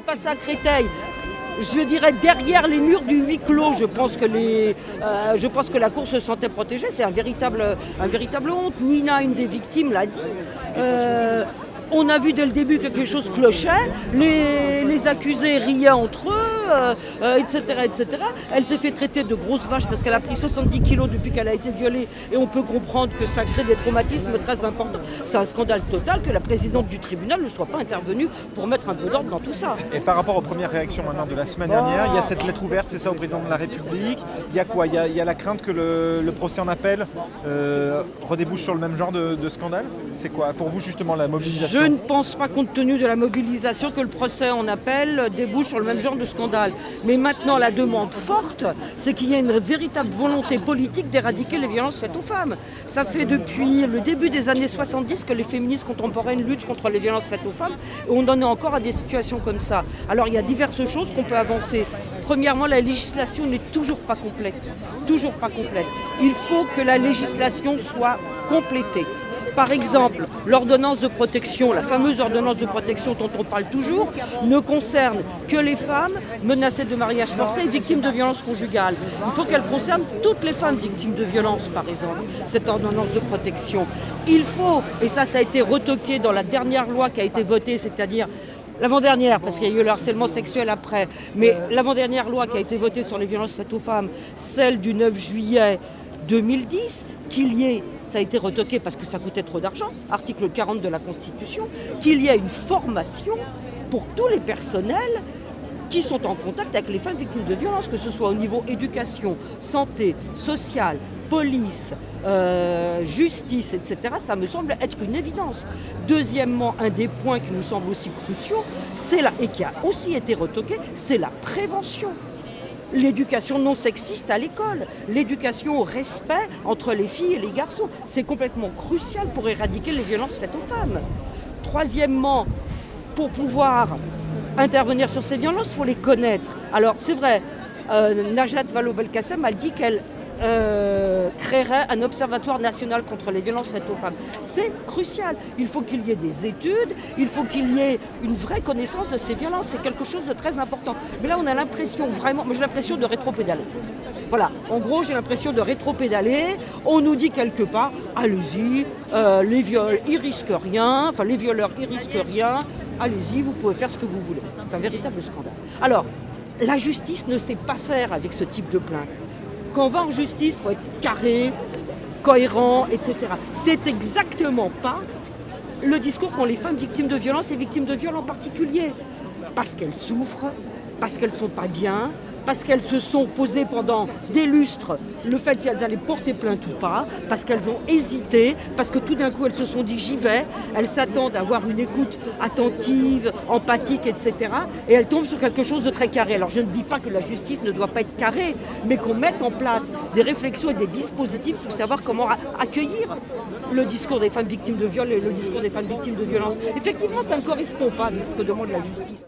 passé à Créteil, je dirais derrière les murs du huis clos, je pense que la cour se sentait protégée. C'est un véritable honte. Nina, une des victimes, l'a dit. On a vu dès le début que quelque chose clochait, les accusés riaient entre eux, etc., etc. Elle s'est fait traiter de grosse vache parce qu'elle a pris 70 kilos depuis qu'elle a été violée et on peut comprendre que ça crée des traumatismes très importants. C'est un scandale total que la présidente du tribunal ne soit pas intervenue pour mettre un peu d'ordre dans tout ça. Et par rapport aux premières réactions maintenant de la semaine dernière, il y a cette lettre ouverte, c'est ça, au président de la République. Il y a quoi ? Il y a la crainte que le procès en appel redébouche sur le même genre de scandale ? C'est quoi pour vous justement la mobilisation ? Je ne pense pas, compte tenu de la mobilisation, que le procès en appel débouche sur le même genre de scandale. Mais maintenant, la demande forte, c'est qu'il y ait une véritable volonté politique d'éradiquer les violences faites aux femmes. Ça fait depuis le début des années 70 que les féministes contemporaines luttent contre les violences faites aux femmes. Et on en est encore à des situations comme ça. Alors, il y a diverses choses qu'on peut avancer. Premièrement, la législation n'est toujours pas complète. Toujours pas complète. Il faut que la législation soit complétée. Par exemple, l'ordonnance de protection, la fameuse ordonnance de protection dont on parle toujours, ne concerne que les femmes menacées de mariage forcé et victimes de violences conjugales. Il faut qu'elle concerne toutes les femmes victimes de violences, par exemple, cette ordonnance de protection. Il faut, et ça a été retoqué dans la dernière loi qui a été votée, c'est-à-dire l'avant-dernière, parce qu'il y a eu le harcèlement sexuel après, mais l'avant-dernière loi qui a été votée sur les violences faites aux femmes, celle du 9 juillet 2010, qu'il y ait, ça a été retoqué parce que ça coûtait trop d'argent, article 40 de la Constitution, qu'il y ait une formation pour tous les personnels qui sont en contact avec les femmes victimes de violences, que ce soit au niveau éducation, santé, sociale, police, justice, etc. Ça me semble être une évidence. Deuxièmement, un des points qui nous semble aussi cruciaux, et qui a aussi été retoqué, c'est la prévention. L'éducation non sexiste à l'école, l'éducation au respect entre les filles et les garçons, c'est complètement crucial pour éradiquer les violences faites aux femmes. Troisièmement, pour pouvoir intervenir sur ces violences, il faut les connaître. Alors c'est vrai, Najat Vallaud-Belkacem a dit qu'elle créerait un observatoire national contre les violences faites aux femmes. C'est crucial. Il faut qu'il y ait des études, il faut qu'il y ait une vraie connaissance de ces violences. C'est quelque chose de très important. Mais là, on a l'impression vraiment, moi j'ai l'impression de rétropédaler. Voilà, en gros, j'ai l'impression de rétropédaler. On nous dit quelque part, allez-y, les viols, ils risquent rien, enfin les violeurs, ils risquent rien. Allez-y, vous pouvez faire ce que vous voulez. C'est un véritable scandale. Alors, la justice ne sait pas faire avec ce type de plainte. Quand on va en justice, il faut être carré, cohérent, etc. C'est exactement pas le discours qu'ont les femmes victimes de violences et victimes de viols en particulier. Parce qu'elles souffrent, parce qu'elles ne sont pas bien, parce qu'elles se sont posées pendant des lustres le fait si elles allaient porter plainte ou pas, parce qu'elles ont hésité, parce que tout d'un coup elles se sont dit j'y vais, elles s'attendent à avoir une écoute attentive, empathique, etc. Et elles tombent sur quelque chose de très carré. Alors je ne dis pas que la justice ne doit pas être carrée, mais qu'on mette en place des réflexions et des dispositifs pour savoir comment accueillir le discours des femmes victimes de viol et le discours des femmes victimes de violence. Effectivement, ça ne correspond pas à ce que demande la justice.